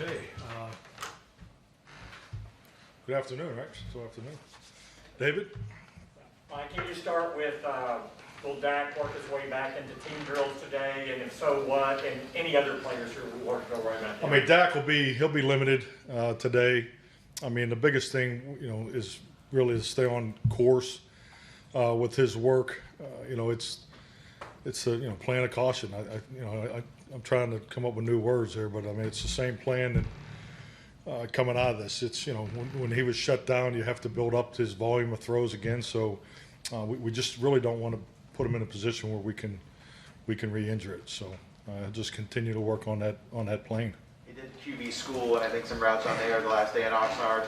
Okay. Good afternoon, right? Still afternoon. David? Mike, can you start with, will Dak work his way back into team drills today, and if so, what? And any other players who are working over right now? I mean, Dak he'll be limited today. I mean, the biggest thing, is really to stay on course with his work. It's a plan of caution. I'm trying to come up with new words there, but I mean, it's the same plan that coming out of this. It's when he was shut down, you have to build up his volume of throws again. So we just really don't want to put him in a position where we can re-injure it. So just continue to work on that plane. He did QB school, and I think some routes on there the last day in Oxnard.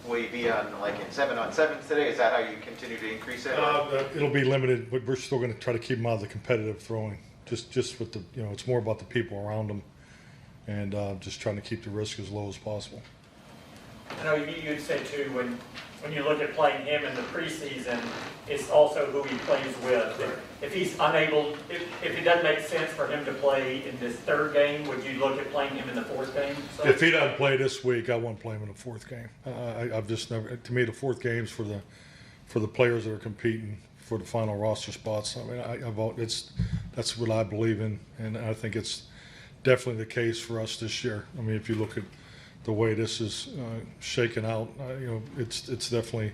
Will you be on like in 7-on-7s today? Is that how you continue to increase it? It'll be limited, but we're still going to try to keep him out of the competitive throwing. Just with the it's more about the people around him, and just trying to keep the risk as low as possible. I know you'd say too, when you look at playing him in the preseason, it's also who he plays with. If he's unable, if it doesn't make sense for him to play in this third game, would you look at playing him in the fourth game? So, if he doesn't play this week, I won't play him in the fourth game. I've just never. To me, the fourth game's for the players that are competing for the final roster spots. I mean, that's what I believe in, and I think it's definitely the case for us this year. I mean, if you look at the way this is shaken out, it's definitely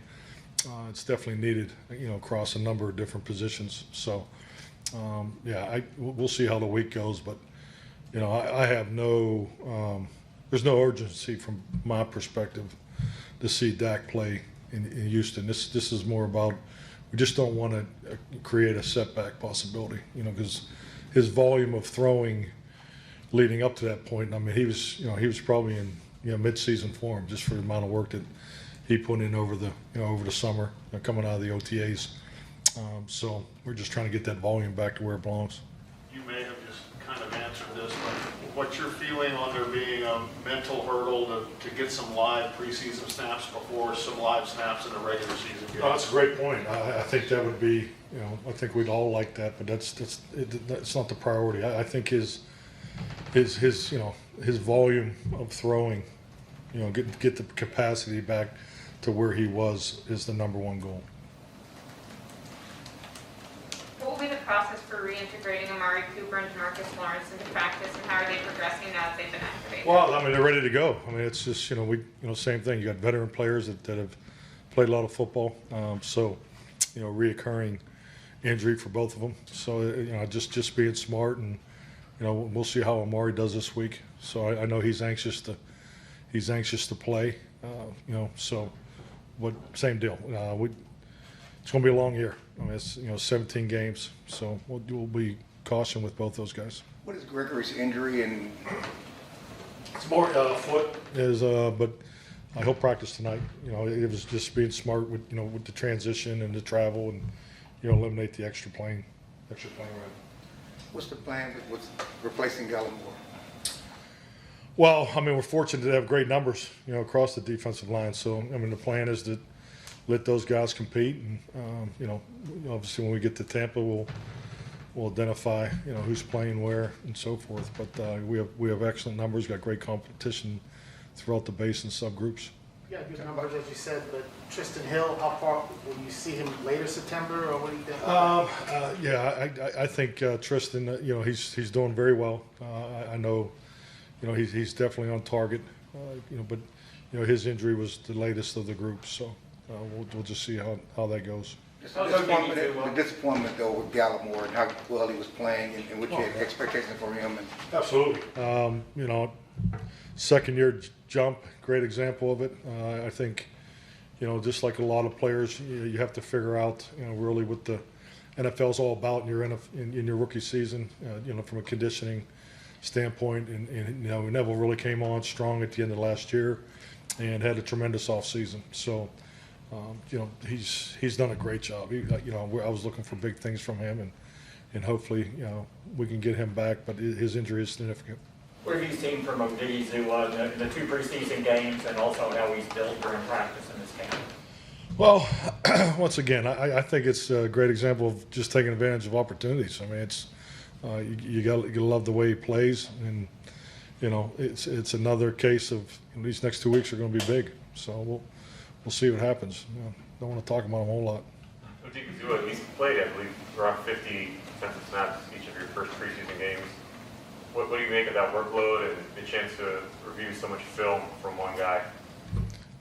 needed, across a number of different positions. So, we'll see how the week goes, but I have there's no urgency from my perspective to see Dak play in Houston. This is more about, we just don't want to create a setback possibility, because his volume of throwing leading up to that point, I mean, he was probably in mid-season form just for the amount of work that he put in over the summer, coming out of the OTAs. So we're just trying to get that volume back to where it belongs. You may have just kind of answered this, but what's your feeling on there being a mental hurdle to get some live preseason snaps before some live snaps in the regular season game? Oh, that's a great point. I think that would be, I think we'd all like that, but that's not the priority. I think his volume of throwing, get the capacity back to where he was is the number one goal. What will be the process for reintegrating Amari Cooper and Marcus Lawrence into practice, and how are they progressing now that they've been activated? Well, I mean, they're ready to go. I mean, it's just, same thing. You got veteran players that have played a lot of football. Reoccurring injury for both of them. So, just being smart, and, we'll see how Amari does this week. So I know he's anxious to play, but same deal. It's going to be a long year. I mean, it's 17 games, so we'll be caution with both those guys. What is Gregory's injury? And it's more foot but he'll practice tonight. It was just being smart with the transition and the travel, and eliminate the extra plane ride. what's the plan with replacing Gallimore? Well, I mean, we're fortunate to have great numbers, across the defensive line. So, I mean, the plan is to let those guys compete, and obviously when we get to Tampa, we'll identify, who's playing where and so forth. But we have excellent numbers, got great competition throughout the base and subgroups. Yeah, good numbers, as you said, but Tristan Hill, how far will you see him later September, or what do you think? I think Tristan, he's doing very well. I know, he's definitely on target, but his injury was the latest of the group, so we'll just see how that goes. The disappointment though with Gallimore and how well he was playing, and what you had expectations for him. Absolutely. Second year jump, great example of it. I think, just like a lot of players, you have to figure out, really what the NFL's all about in your rookie season, from a conditioning standpoint. And Neville really came on strong at the end of last year and had a tremendous offseason. So, he's done a great job. I was looking for big things from him, and hopefully, we can get him back, but his injury is significant. What have you seen from Odizu in the two preseason games, and also how he's built during practice in this camp? Well, once again, I think it's a great example of just taking advantage of opportunities. I mean, it's you got to love the way he plays, and it's another case of these next 2 weeks are going to be big. So we'll see what happens. Don't want to talk about them a whole lot. What you can do, at least played, I believe, around 50 defensive snaps each of your first preseason games. What do you make of that workload and the chance to review so much film from one guy?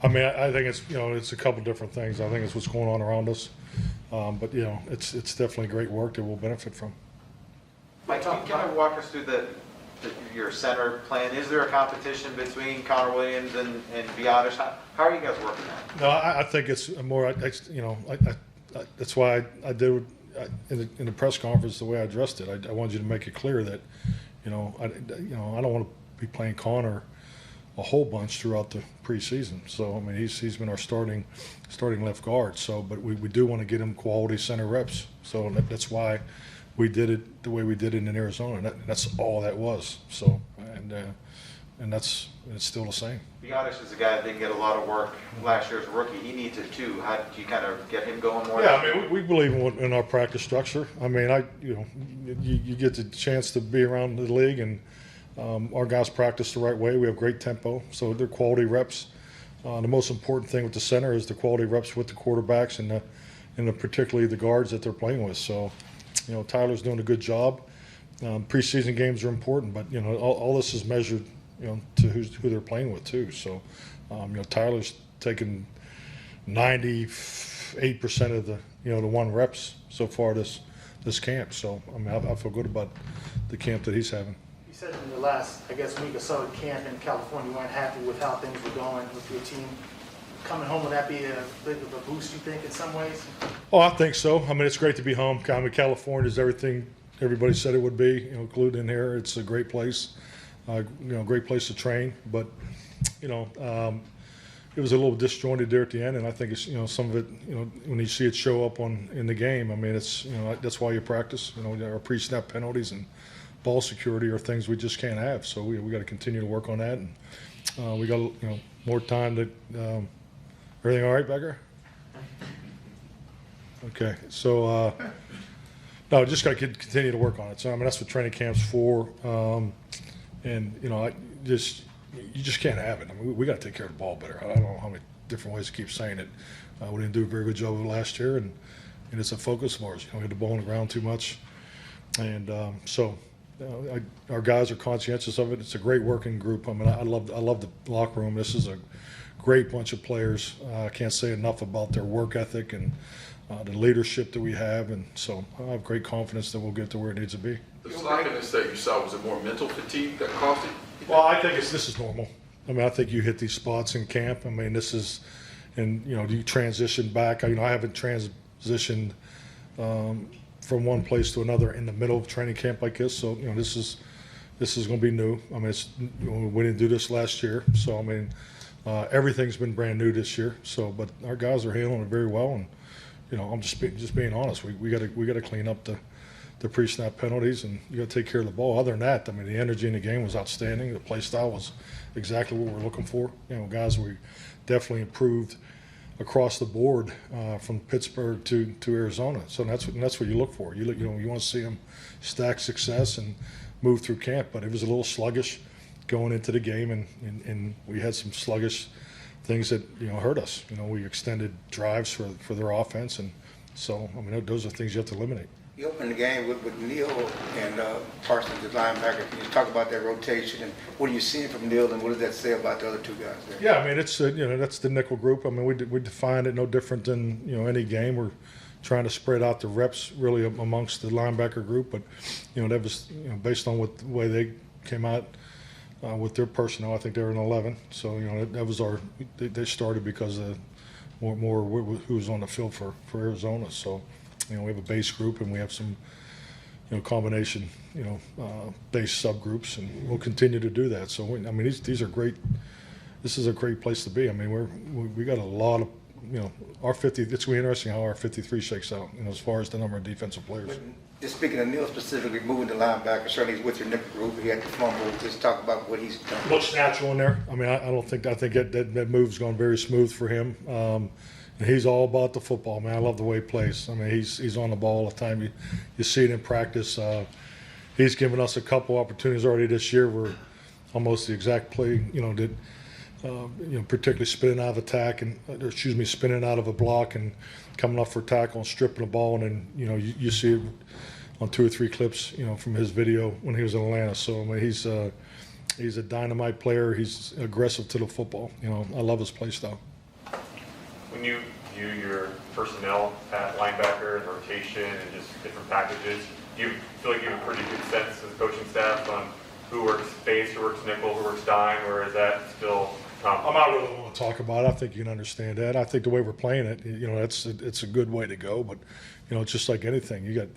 I mean, I think it's a couple different things. I think it's what's going on around us, but it's definitely great work that we'll benefit from. Mike, can you kind of walk us through your center plan? Is there a competition between Connor Williams and Biotis? How are you guys working that? No, I think it's more. That's why I did in the press conference the way I addressed it. I wanted you to make it clear that I don't want to be playing Connor a whole bunch throughout the preseason. So I mean he's been our starting left guard. So but we do want to get him quality center reps. So that's why we did it the way we did it in Arizona. That's all that was. So and it's still the same. Biotis is a guy that didn't get a lot of work last year as a rookie. He needs it too. How did you kind of get him going more? Yeah, I mean we believe in our practice structure. I mean you get the chance to be around the league and our guys practice the right way. We have great tempo, so they're quality reps. The most important thing with the center is the quality reps with the quarterbacks and particularly the guards that they're playing with. So, Tyler's doing a good job. Preseason games are important, but all this is measured, to who they're playing with too. So, Tyler's taken 98% of the one reps so far this camp. So, I mean, I feel good about the camp that he's having. You said in the last, I guess, week or so at camp in California, you weren't happy with how things were going with your team. Coming home, would that be a bit of a boost, you think, in some ways? Oh, I think so. I mean, it's great to be home. I mean, California is everything everybody said it would be, including here. It's a great place, great place to train. But, it was a little disjointed there at the end, and I think it's, some of it, when you see it show up in the game, I mean, it's, that's why you practice. Our pre-snap penalties and ball security are things we just can't have. So we got to continue to work on that, and we got more time to. Everything all right back there? Okay, so no, just got to continue to work on it. So I mean that's what training camp's for, and you just can't have it. I mean we got to take care of the ball better. I don't know how many different ways to keep saying it. We didn't do a very good job of it last year, and it's a focus of ours. We hit the ball on the ground too much, and our guys are conscientious of it. It's a great working group. I mean I love the locker room. This is a great bunch of players. I can't say enough about their work ethic and the leadership that we have, and so I have great confidence that we'll get to where it needs to be. The slackiness that you saw, was it more mental fatigue that caused it? Well, I think this is normal. I mean, I think you hit these spots in camp. I mean, this is, and you transition back. I haven't transitioned from one place to another in the middle of training camp like this. So this is going to be new. I mean, we didn't do this last year, so I mean. Everything's been brand new this year, but our guys are handling it very well, and I'm just being honest. We got to clean up the pre-snap penalties, and you got to take care of the ball. Other than that, I mean, the energy in the game was outstanding. The play style was exactly what we're looking for. Guys, we definitely improved across the board from Pittsburgh to Arizona. So that's what you look for. You want to see them stack success and move through camp, but it was a little sluggish going into the game, and we had some sluggish things that hurt us. We extended drives for their offense, and so I mean those are things you have to eliminate. You opened the game with Neal and Parsons, the linebacker. Can you talk about that rotation and what are you seeing from Neal, and what does that say about the other two guys there? Yeah, I mean it's that's the nickel group. I mean we define it no different than any game. We're trying to spread out the reps really amongst the linebacker group, but that was based on the way they came out. With their personnel, I think they were in 11. So that was they started because of more who was on the field for Arizona. So we have a base group and we have some combination base subgroups, and we'll continue to do that. So I mean these are great. This is a great place to be. I mean we got a lot of our 50. It's going to be interesting how our 53 shakes out as far as the number of defensive players. Just speaking of Neal specifically, moving the linebacker, certainly he's with your nickel group. He had the fumble. Just talk about what he's done. Looks natural in there. I mean, I think that move's gone very smooth for him. And he's all about the football, man. I love the way he plays. I mean, he's on the ball all the time. You see it in practice. He's given us a couple opportunities already this year where almost the exact play, that, particularly spinning out of attack spinning out of a block and coming off for a tackle and stripping the ball. And then, you see it on 2 or 3 clips, from his video when he was in Atlanta. So, I mean, he's a dynamite player. He's aggressive to the football. I love his play style. When you view your personnel at linebacker and rotation and just different packages, do you feel like you have a pretty good sense as a coaching staff on who works base, who works nickel, who works dime, or is that still I'm not really want to talk about it. I think you can understand that. I think the way we're playing it, it's a good way to go. But, it's just like anything.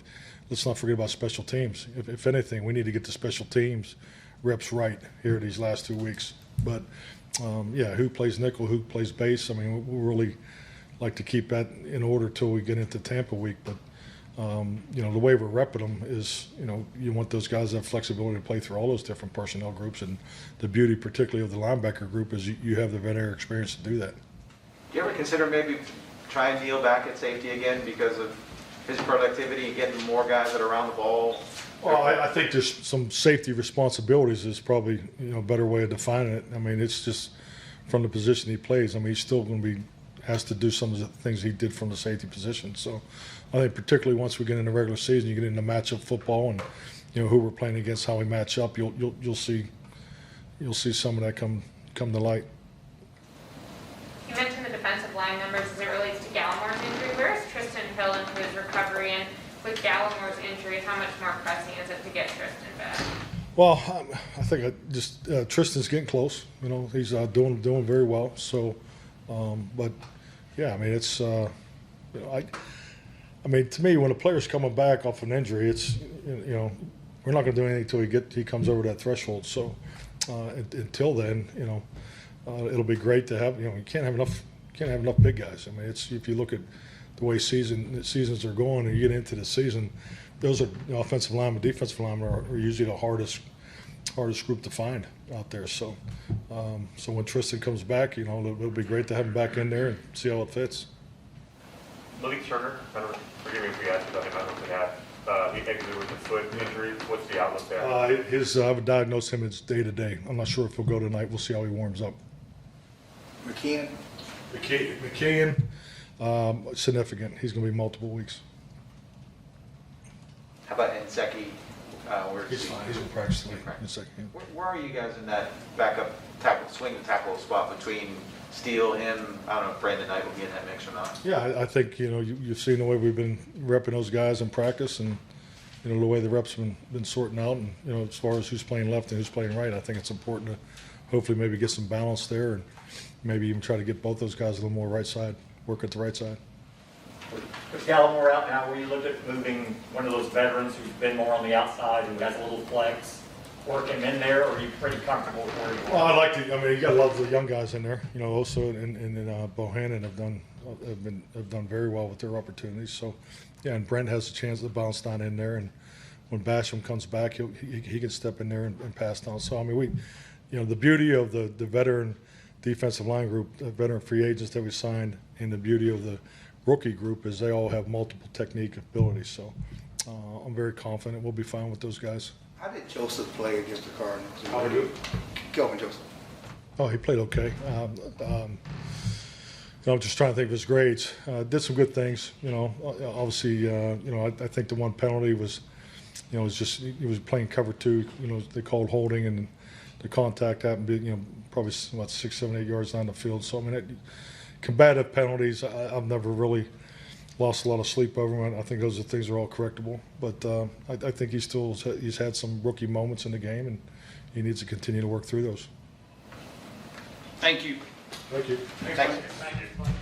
Let's not forget about special teams. If anything, we need to get the special teams reps right here these last 2 weeks. But, who plays nickel, who plays base, I mean, we really like to keep that in order till we get into Tampa week. But, the way we're repping them is, you want those guys to have flexibility to play through all those different personnel groups. And the beauty particularly of the linebacker group is you have the veteran experience to do that. Do you ever consider maybe trying Neal back at safety again because of his productivity and getting more guys that are around the ball? Well, I think there's some safety responsibilities is probably, a better way of defining it. I mean, it's just from the position he plays. I mean, he's still going to has to do some of the things he did from the safety position. So I think particularly once we get in the regular season, you get into matchup football and, who we're playing against, how we match up, you'll see some of that come to light. You mentioned the defensive line numbers as it relates to Gallimore's injury. Where is Tristan Hill into his recovery? And with Gallimore's injury, how much more pressing is it to get Tristan back? Well, I think Tristan's getting close. He's doing very well. So, but yeah, I mean, it's I mean, to me, when a player's coming back off an injury, it's we're not going to do anything until he comes over that threshold. So until then, it'll be great to have. You can't have enough big guys. I mean, if you look at the way seasons are going, and you get into the season, those are offensive linemen, defensive linemen are usually the hardest group to find out there. So, so when Tristan comes back, it'll be great to have him back in there and see how it fits. Malik Turner, forgive me if we asked about him, I don't know if we have. He exited with a foot injury. What's the outlook there? I would diagnose him as day-to-day. I'm not sure if he'll go tonight. We'll see how he warms up. McKeon? McKeon, significant. He's going to be multiple weeks. How about Nseki? He's fine. He's in practice tonight. Where are you guys in that backup tackle, swing and tackle spot between Steele, him? I don't know if Brandon Knight will be in that mix or not. Yeah, I think you've seen the way we've been repping those guys in practice, and the way the reps have been sorting out, and as far as who's playing left and who's playing right, I think it's important to hopefully maybe get some balance there, and maybe even try to get both those guys a little more right side, work at the right side. With Gallimore out now, will you look at moving one of those veterans who's been more on the outside, who has a little flex, work him in there, or are you pretty comfortable with where you are? Well, I'd like to. I mean, you got to love the young guys in there. Oso and Bohannon have done very well with their opportunities. So, yeah, and Brent has a chance to bounce down in there, and when Basham comes back, he can step in there and pass down. So, I mean, the beauty of the veteran defensive line group, the veteran free agents that we signed, and the beauty of the rookie group is they all have multiple technique abilities. So I'm very confident we'll be fine with those guys. How did Joseph play against the Cardinals? How did Kelvin Joseph. Oh, he played okay. I'm just trying to think of his grades. Did some good things. Obviously, I think the one penalty was, was just he was playing cover 2. They called holding, and the contact happened. Probably about 6, 7, 8 yards down the field. So I mean, combative penalties, I've never really lost a lot of sleep over them. I think those are things that are all correctable. But I think he's had some rookie moments in the game, and he needs to continue to work through those. Thank you. Thank you. Thank you. Thank you.